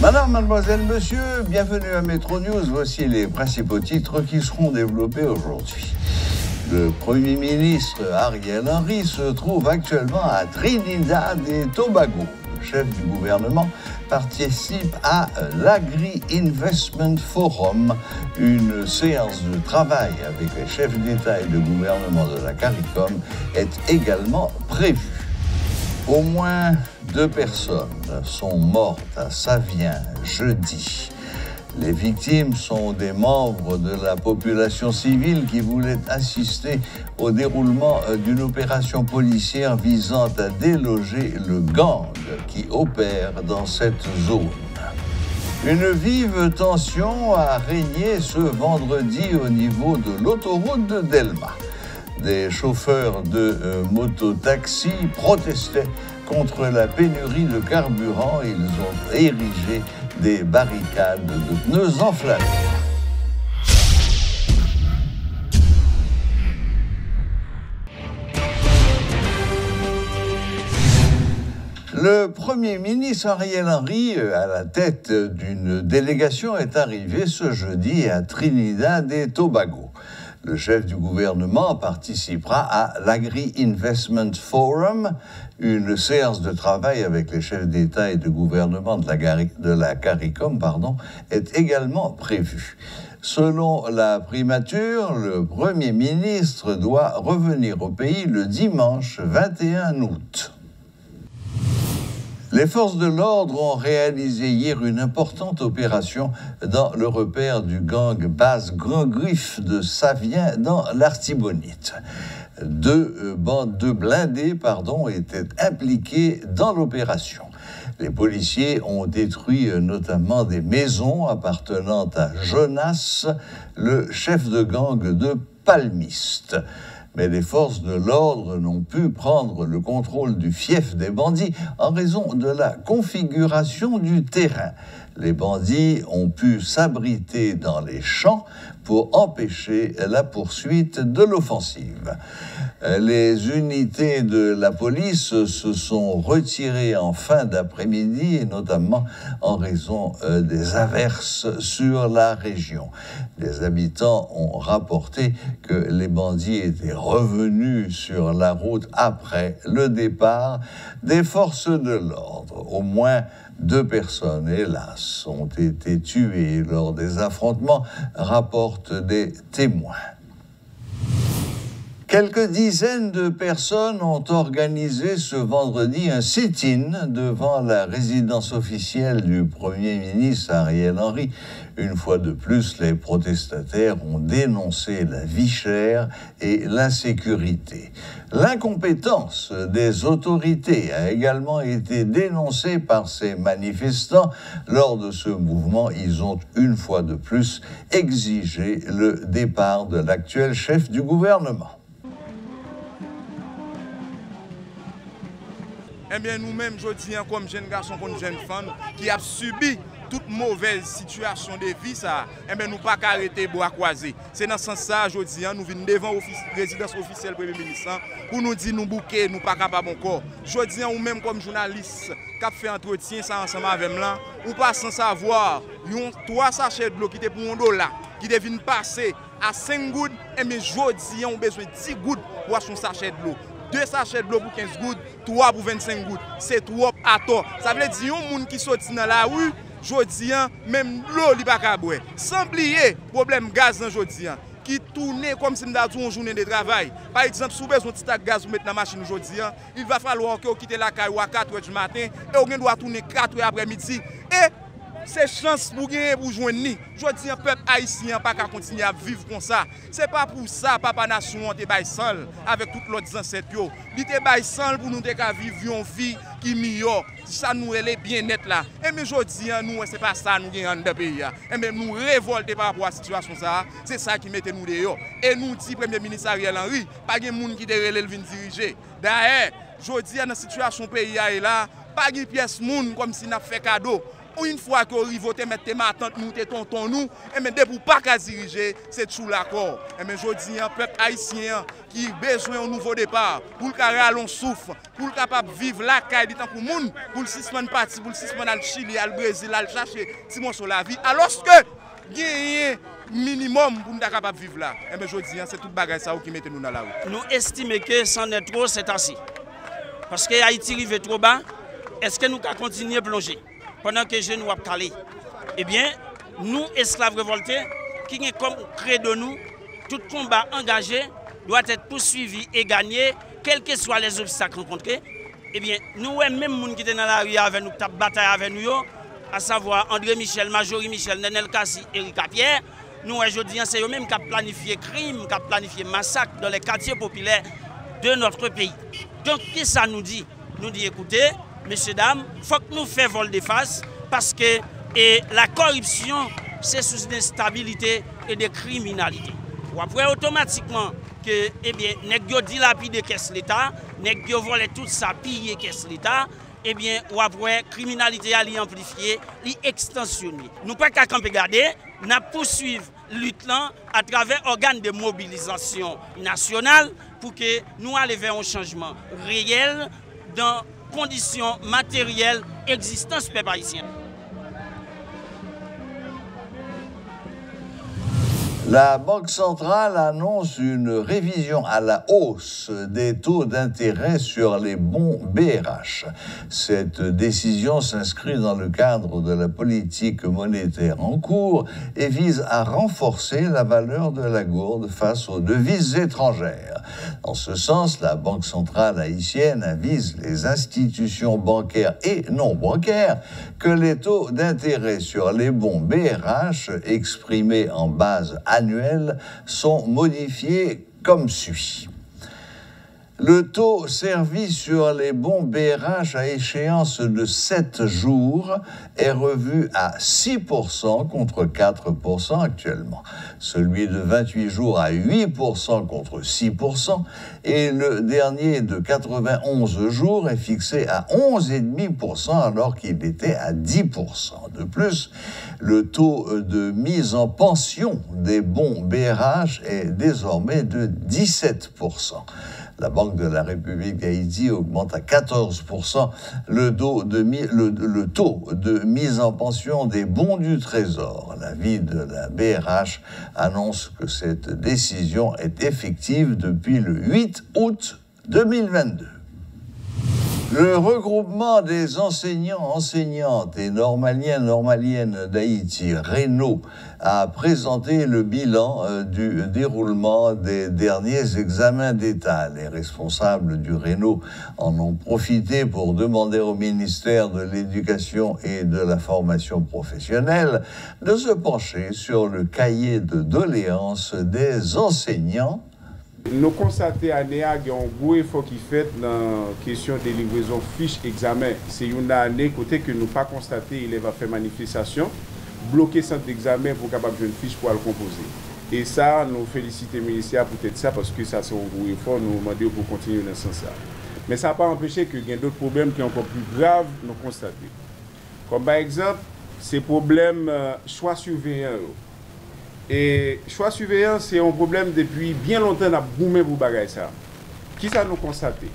Madame, mademoiselle, monsieur, bienvenue à Metro News. Voici les principaux titres qui seront développés aujourd'hui. Le Premier ministre Ariel Henry se trouve actuellement à Trinidad et Tobago. Le chef du gouvernement participe à l'Agri-Investment Forum, une séance de travail avec les chefs d'État et de gouvernement de la CARICOM est également prévue. Au moins 2 personnes sont mortes à Savien jeudi. Les victimes sont des membres de la population civile qui voulaient assister au déroulement d'une opération policière visant à déloger le gang qui opère dans cette zone. Une vive tension a régné ce vendredi au niveau de l'autoroute de Delma. Des chauffeurs de mototaxi protestaient contre la pénurie de carburant. Ils ont érigé des barricades de pneus enflammés. Le Premier ministre Ariel Henry, à la tête d'une délégation, est arrivé ce jeudi à Trinidad et Tobago. Le chef du gouvernement participera à l'Agri-Investment Forum, une séance de travail avec les chefs d'État et de gouvernement de la CARICOM, est également prévue. Selon la primature, le Premier ministre doit revenir au pays le dimanche 21 août. Les forces de l'ordre ont réalisé hier une importante opération dans le repère du gang Basse Grand Griffe de Savien dans l'Artibonite. Deux blindés étaient impliqués dans l'opération. Les policiers ont détruit notamment des maisons appartenant à Jonas, le chef de gang de Palmiste. Mais les forces de l'ordre n'ont pu prendre le contrôle du fief des bandits en raison de la configuration du terrain. Les bandits ont pu s'abriter dans les champs pour empêcher la poursuite de l'offensive. Les unités de la police se sont retirées en fin d'après-midi, et notamment en raison des averses sur la région. Les habitants ont rapporté que les bandits étaient revenus sur la route après le départ des forces de l'ordre. Au moins 2 personnes, hélas, ont été tuées lors des affrontements, rapportent des témoins. Quelques dizaines de personnes ont organisé ce vendredi un sit-in devant la résidence officielle du Premier ministre Ariel Henry. Une fois de plus, les protestataires ont dénoncé la vie chère et l'insécurité. L'incompétence des autorités a également été dénoncée par ces manifestants. Lors de ce mouvement, ils ont une fois de plus exigé le départ de l'actuel chef du gouvernement. Eh bien, nous-mêmes, je dis, comme jeunes garçons, comme jeunes femmes, qui ont subi toute mauvaise situation de vie, ça, eh bien, nous pas arrêter bois croisés. C'est dans ce sens-là, je dis, nous venons devant la résidence officielle du Premier ministre pour nous dire nous bouquer, nous pas capables encore. Je dis, ou même comme journaliste, qui a fait entretien ça ensemble avec moi, ou pas sans savoir, 3 sachets de l'eau qui étaient pour $1, qui deviennent passer à 5 gouttes, et bien, je dis, on a besoin de 10 gouttes pour son sachet de l'eau. 2 sachets de l'eau pour 15 gouttes, 3 pour 25 gouttes. C'est trop à tort. Ça veut dire que les gens qui sortent dans la rue, je dis, même l'eau n'est pas qu'à boire. Sans oublier le problème gaz dans le dis, qui tourne comme si nous avions une journée de travail. Par exemple, si vous avez un petit tac gaz pour mettre dans la machine aujourd'hui, il va falloir que vous quittez la caille à 4 h du matin et vous doit tourner 4 h après-midi. Et c'est chance pour gagner pour joindre ni. Je dis un peuple haïtien pas qu'à continuer à vivre comme ça. C'est pas pour ça papa nation te bail seul avec toutes les ancêtres yo. Il te bail seul pour nous te vivre une vie qui meilleure. Ça nous est bien-être là. Et mais je dis nous c'est pas ça nous gagnons dans pays. Et même nous révolter par rapport à la situation ça, c'est ça qui mette nous dehors. Et nous dit Premier ministre Ariel Henry, pas de monde qui te relève venir diriger. D'ailleurs, je dis dans la situation pays là, pas de pièce moun comme si n'a fait cadeau. une fois que vous votez, mettez ma tante nous, tes tonton nous, et mais pour pas qu'à diriger, c'est tout l'accord. Et mais je dis, un peuple haïtien qui a besoin d'un nouveau départ, pour qu'il ait un souffle, pour qu'il capable de vivre la caille pour le monde, pour le 6 mois parti, pour le 6 mois dans le Chili, dans le Brésil, dans le chercher, si mon sur la vie, alors que gagner minimum pour nous capable de vivre là. Et mais je dis, c'est tout bagage ça qui met nous dans la rue. Nous estimons que c'en est trop, c'est ainsi. Parce que Haïti arrive trop bas, est-ce que nous allons continuer à plonger pendant que les jeunes vont caler? Eh bien, nous, esclaves révoltés, qui est comme credo nous, tout combat engagé doit être poursuivi et gagné, quels que soient les obstacles rencontrés. Eh bien, nous, même les gens qui étaient dans la rue avec nous, qui ont bataille avec nous, à savoir André Michel, Majorie Michel, Nenel Kassi, Erika Pierre, nous, aujourd'hui, c'est eux-mêmes qui ont planifié crime, qui ont planifié massacre dans les quartiers populaires de notre pays. Donc, qu'est-ce que ça nous dit? Nous dit, écoutez, messieurs, dames, il faut que nous fassions vol de face parce que la corruption, c'est sous une instabilité et des criminalités. Ou après, automatiquement, que, eh bien, nous dilapidé caisse l'État, nous volé tout ça, pillé caisse l'État, eh bien, ou après, criminalité à amplifier, l'extensionner. Nous ne pouvons pas camper garder, nous poursuivre lutte à travers organes de mobilisation nationale pour que nous allions vers un changement réel dans les conditions matérielles d'existence du peuple haïtien. La Banque centrale annonce une révision à la hausse des taux d'intérêt sur les bons BRH. Cette décision s'inscrit dans le cadre de la politique monétaire en cours et vise à renforcer la valeur de la gourde face aux devises étrangères. Dans ce sens, la Banque centrale haïtienne avise les institutions bancaires et non bancaires que les taux d'intérêt sur les bons BRH exprimés en base annuelle sont modifiés comme suit. Le taux servi sur les bons BRH à échéance de 7 jours est revu à 6% contre 4% actuellement. Celui de 28 jours à 8% contre 6%. Et le dernier de 91 jours est fixé à 11,5% alors qu'il était à 10%. De plus, le taux de mise en pension des bons BRH est désormais de 17%. La Banque de la République d'Haïti augmente à 14% le taux de mise en pension des bons du Trésor. L'avis de la BRH annonce que cette décision est effective depuis le 8 août 2022. Le regroupement des enseignants, enseignantes et normaliennes d'Haïti, RENO, a présenté le bilan du déroulement des derniers examens d'État. Les responsables du RENO en ont profité pour demander au ministère de l'Éducation et de la Formation professionnelle de se pencher sur le cahier de doléances des enseignants. Nous constatons à Néa qu'il y a un gros effort qui fait dans la question de livraison fiche examen. C'est une année côté que nous pas constaté, il va faire manifestation, bloquer centre d'examen pour capable de une fiche pour le composer. Et ça, nous félicitons le ministère pour peut-être ça, parce que ça c'est un gros effort, nous demandons pour continuer dans ce sens-là. Mais ça n'a pas empêché qu'il y a d'autres problèmes qui sont encore plus graves, nous constatons. Comme par exemple, ces problèmes choix surveillants. Et choix surveillant, c'est un problème depuis bien longtemps à boomer pour bagaille ça. Qui ça nous constaté?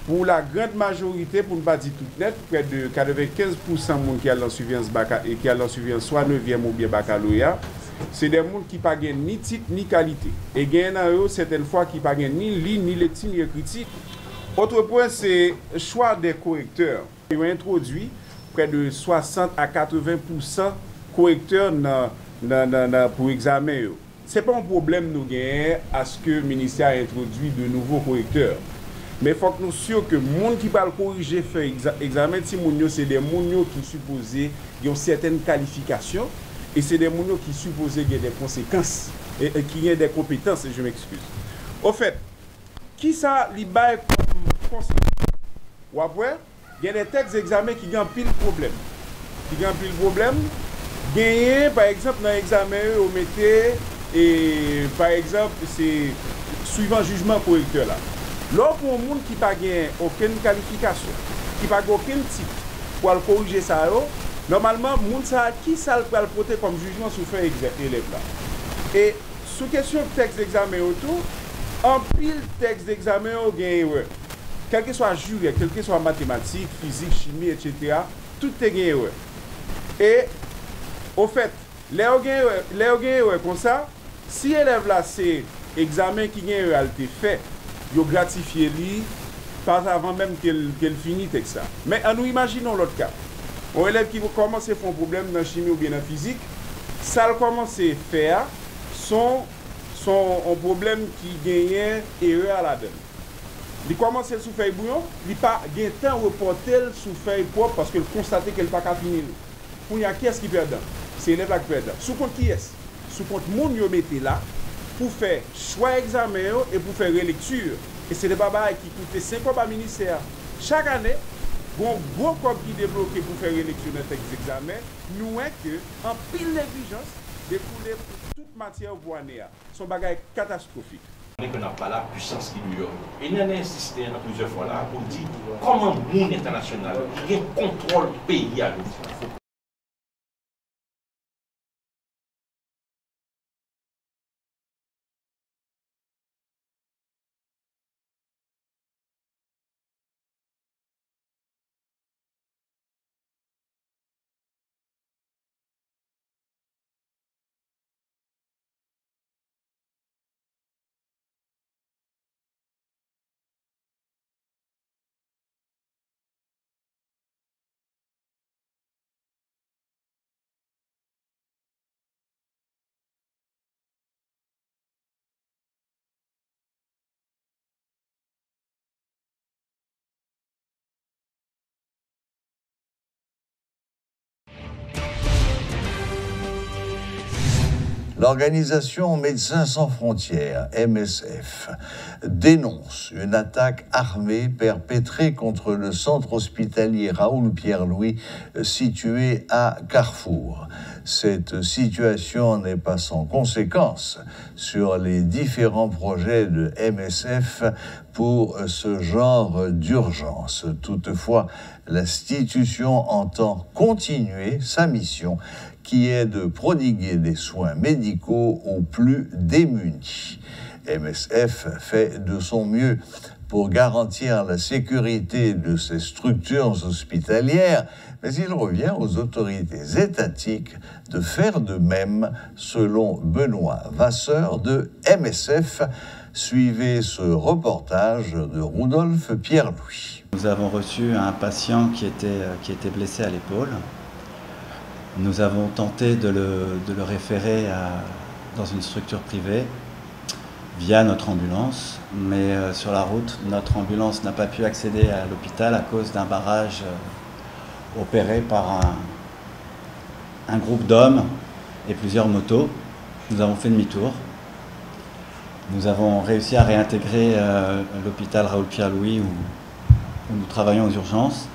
Pour la grande majorité, pour ne pas dire tout net, près de 95% de monde qui a la surveillance et qui a la surveillance soit 9e ou bien baccalauréat, c'est des gens qui ne gagnent ni titre ni qualité. Et gagnent certaines fois qui ne gagnent ni ligne, ni lecture, ni écriture. Autre point, c'est le choix des correcteurs. Ils ont introduit près de 60 à 80% correcteurs pour examen. Ce n'est pas un problème nous gagnons à ce que le ministère a introduit de nouveaux correcteurs. Mais il faut que nous soyons que les gens qui parlent corriger faire examen, c'est des gens qui supposés ont certaines qualifications et c'est des gens qui supposés avoir des conséquences et qui ont des compétences, je m'excuse. Au fait, qui ça li bail comme conséquence? Ou après, il y a des textes d'examen qui ont pile problème. Gagner, par exemple, dans l'examen, on mettait, et par exemple, c'est suivant jugement correcteur là. Là, pour un monde qui n'a pas aucune qualification, qui n'a pas aucun titre pour corriger ça, Normalement, qui ça le porter comme jugement sous fait élève là. Et sous question de texte d'examen autour, en pile texte d'examen au gain erreur. Quel que soit jury, quel que soit mathématiques, physique, chimie, etc., tout est gain erreur. Et au fait, les erreur comme ça, si l'élève là c'est examen qui gain erreur été fait, il gratifié lui pas avant même qu'elle finisse avec ça. Mais nous imaginons l'autre cas. Un élève qui commence à faire un problème dans la chimie ou bien dans la physique, ça commence à faire un problème qui gagne erreur à la donne. Il commence sous feuille bouillon, il pas gain temps reporter sous feuille propre parce qu'il constate qu'elle pas qu'à finir. Pour y a qui est-ce qui perd? C'est l'élève qui perd. Sous compte qui est? Sous compte moun yo mettez là pour faire choix examen et pour faire relecture. Et c'est des babas qui coûtent 5 fois par ministère. Chaque année, bon gros corps qui débloqué pour faire relecture dans texte examen, nous est que en pile négligence découlé pour toute matière pour année. Son bagage catastrophique. On n'a pas la puissance qui lui a. Et nous avons insisté plusieurs fois là pour dire comment le monde international qui contrôle le pays à l'autre. L'organisation Médecins sans frontières, MSF, dénonce une attaque armée perpétrée contre le centre hospitalier Raoul Pierre-Louis situé à Carrefour. Cette situation n'est pas sans conséquences sur les différents projets de MSF pour ce genre d'urgence. Toutefois, l'institution entend continuer sa mission qui est de prodiguer des soins médicaux aux plus démunis. MSF fait de son mieux pour garantir la sécurité de ces structures hospitalières, mais il revient aux autorités étatiques de faire de même, selon Benoît Vasseur de MSF. Suivez ce reportage de Rudolf Pierre-Louis. Nous avons reçu un patient qui était blessé à l'épaule. Nous avons tenté de le référer dans une structure privée via notre ambulance, mais sur la route, notre ambulance n'a pas pu accéder à l'hôpital à cause d'un barrage opéré par un groupe d'hommes et plusieurs motos. Nous avons fait demi-tour. Nous avons réussi à réintégrer l'hôpital Raoul Pierre-Louis où nous travaillons aux urgences.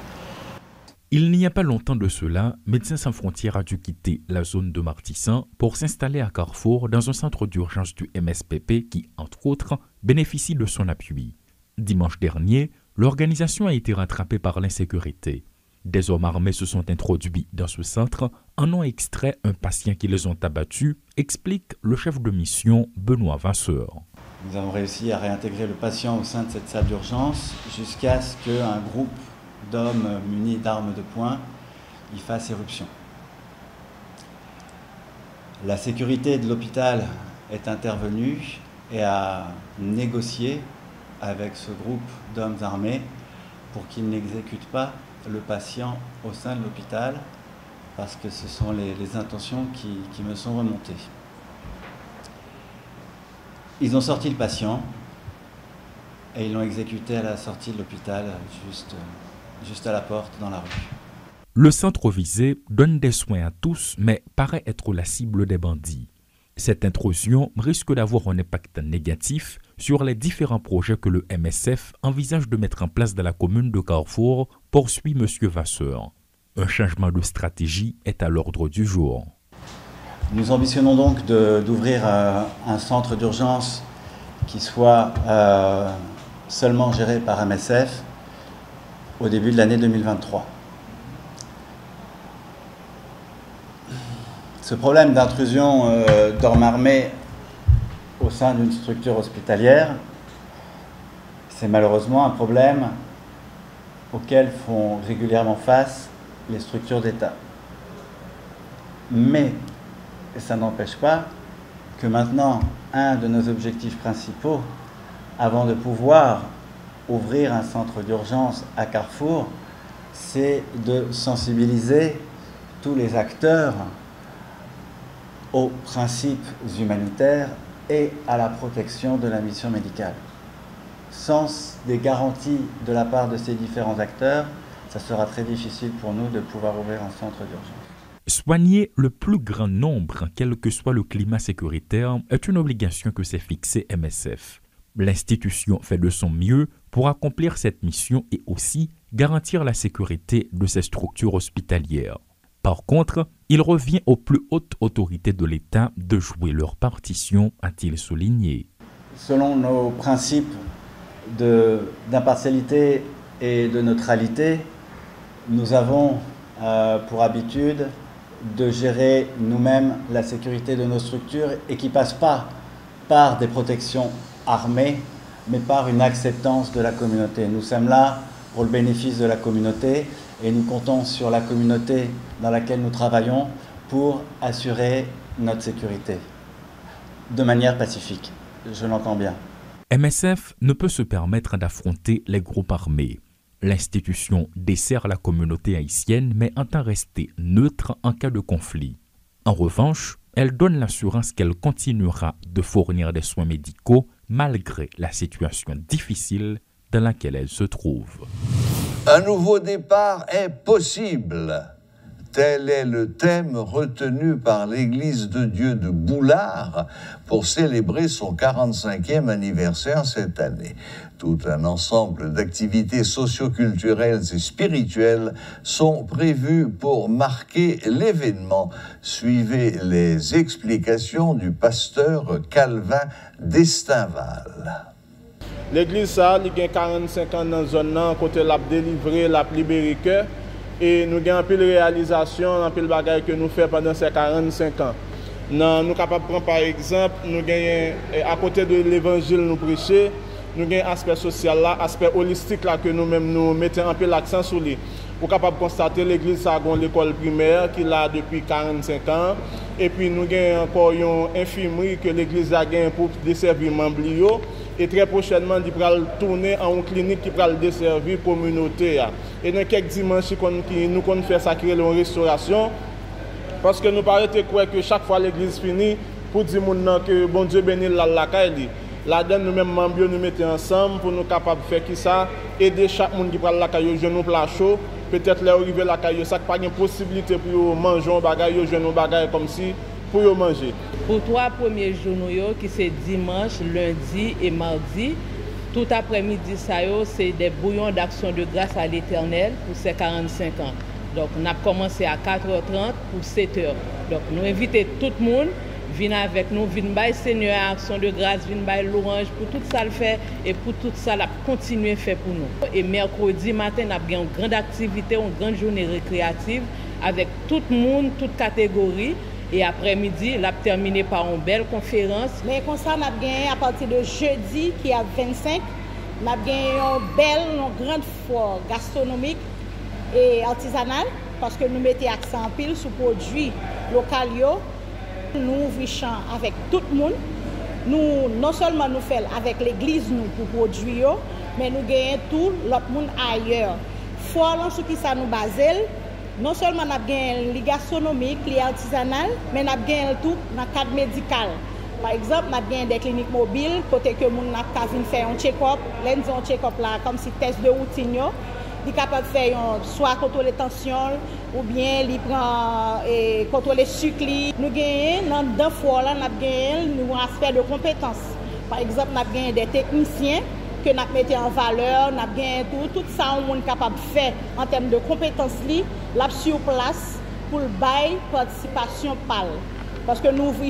Il n'y a pas longtemps de cela, Médecins sans frontières a dû quitter la zone de Martissan pour s'installer à Carrefour dans un centre d'urgence du MSPP qui, entre autres, bénéficie de son appui. Dimanche dernier, l'organisation a été rattrapée par l'insécurité. Des hommes armés se sont introduits dans ce centre, en ont extrait un patient qui les ont abattus, explique le chef de mission Benoît Vasseur. Nous avons réussi à réintégrer le patient au sein de cette salle d'urgence jusqu'à ce qu'un groupe d'hommes munis d'armes de poing y fasse éruption. La sécurité de l'hôpital est intervenue et a négocié avec ce groupe d'hommes armés pour qu'ils n'exécutent pas le patient au sein de l'hôpital, parce que ce sont les intentions qui me sont remontées. Ils ont sorti le patient et ils l'ont exécuté à la sortie de l'hôpital, juste à la porte dans la rue. Le centre visé donne des soins à tous, mais paraît être la cible des bandits. Cette intrusion risque d'avoir un impact négatif sur les différents projets que le MSF envisage de mettre en place dans la commune de Carrefour, poursuit M. Vasseur. Un changement de stratégie est à l'ordre du jour. Nous ambitionnons donc d'ouvrir un centre d'urgence qui soit seulement géré par MSF au début de l'année 2023. Ce problème d'intrusion d'armes armées au sein d'une structure hospitalière, c'est malheureusement un problème auquel font régulièrement face les structures d'État. Mais ça n'empêche pas que maintenant, un de nos objectifs principaux, avant de pouvoir ouvrir un centre d'urgence à Carrefour, c'est de sensibiliser tous les acteurs aux principes humanitaires et à la protection de la mission médicale. Sans des garanties de la part de ces différents acteurs, ça sera très difficile pour nous de pouvoir ouvrir un centre d'urgence. Soigner le plus grand nombre, quel que soit le climat sécuritaire, est une obligation que s'est fixée MSF. L'institution fait de son mieux pour accomplir cette mission et aussi garantir la sécurité de ses structures hospitalières. Par contre, il revient aux plus hautes autorités de l'État de jouer leur partition, a-t-il souligné. Selon nos principes d'impartialité et de neutralité, nous avons pour habitude de gérer nous-mêmes la sécurité de nos structures et qui ne passe pas par des protections armées, mais par une acceptance de la communauté. Nous sommes là pour le bénéfice de la communauté et nous comptons sur la communauté dans laquelle nous travaillons pour assurer notre sécurité de manière pacifique. Je l'entends bien. MSF ne peut se permettre d'affronter les groupes armés. L'institution dessert la communauté haïtienne mais entend rester neutre en cas de conflit. En revanche, elle donne l'assurance qu'elle continuera de fournir des soins médicaux malgré la situation difficile dans laquelle elle se trouve. Un nouveau départ est possible. Tel est le thème retenu par l'Église de Dieu de Boulard pour célébrer son 45e anniversaire cette année. Tout un ensemble d'activités socio-culturelles et spirituelles sont prévues pour marquer l'événement. Suivez les explications du pasteur Calvin d'Estainval. L'église ça, il y a 45 ans dans la zone, côté l'a délivré, l'a libéré cœur. Et nous avons un peu de réalisation, un peu de bagages que nous faisons pendant ces 45 ans. Nous sommes capables de prendre par exemple, nous avons, à côté de l'évangile nous prêcher, nous avons aspect social là, aspect holistique là que nous-mêmes nous mettons un peu l'accent sur lui. Vous êtes capable de constater l'église a l'école primaire qui l'a depuis 45 ans. Et puis nous avons encore une infirmerie que l'église a gagné pour desservir les membres. Et très prochainement, il va tourner en une clinique qui va desservir la communauté. Et dans quelques dimanches, nous allons faire sacrer une restauration. Parce que nous paraît que chaque fois l'église finit, pour dire que bon Dieu bénit la caille. Là-dedans, nous-mêmes, membres, nous mettons ensemble pour nous capables de faire qui ça, aider chaque monde qui parle la caille, je nous plat chaud. Peut-être là, arriver la caille, ça n'a pas de possibilité pour manger un bagage, je nous bagage comme si. Pour manger. Pour 3 premiers jours, qui c'est dimanche, lundi et mardi, tout après-midi, c'est des bouillons d'action de grâce à l'Éternel pour ces 45 ans. Donc, on a commencé à 4h30 pour 7h. Donc, nous invitons tout le monde, venez avec nous, venez bailler Seigneur action de grâce, venez bailler l'orange pour tout ça le faire et pour tout ça la continuer à faire pour nous. Et mercredi matin, on a une grande activité, une grande journée récréative avec tout le monde, toute catégorie. Et après-midi, l'a terminé par une belle conférence. Mais comme ça, on a gagné à partir de jeudi, qui est 25, on a gagné une grande foire gastronomique et artisanale, parce que nous mettons accent en pile sur les produits locaux. Nous ouvrons avec tout le monde. Nous, non seulement nous faisons avec l'église nous pour produire, mais nous gagnons tout l'autre monde ailleurs. Foire, sur qui ça nous base. Non seulement nous avons les gastronomiques, les artisanales, mais nous avons tout dans le cadre médical. Par exemple, nous avons des cliniques mobiles, côté que nous avons fait un check-up, un check-up là, comme si test de routine, nous sommes capables de faire soit contrôler la tension, ou bien contrôler le sucre. Nous avons dans 2 fois, nous avons un aspect de compétences. Par exemple, nous avons des techniciens que nous mettons en valeur, nous avons tout ça, on est capable de faire en termes de compétences, là sur place pour le bail participation pâle. Parce que nous ouvrons,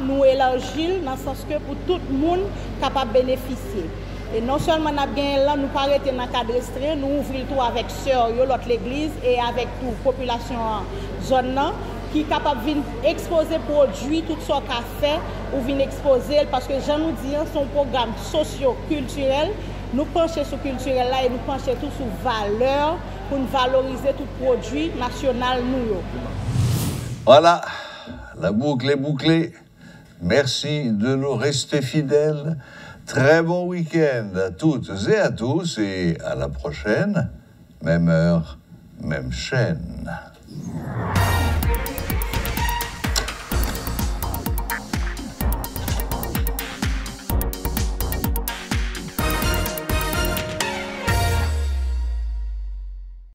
nous élargissons dans le sens que pour tout le monde capable de bénéficier. Et non seulement nous avons là, nous pas arrêter dans le cadre restreint, nous ouvrons tout avec sœurs, l'autre l'église et avec toute la population zone qui est capable de venir exposer produits, tout ce qu'a fait, ou venir exposer, parce que j'en nous dis, c'est un programme socio-culturel. Nous penchons sur culturel là et nous penchons tout sur valeur pour nous valoriser tout produit national nous. Voilà, la boucle est bouclée. Merci de nous rester fidèles. Très bon week-end à toutes et à tous et à la prochaine. Même heure, même chaîne.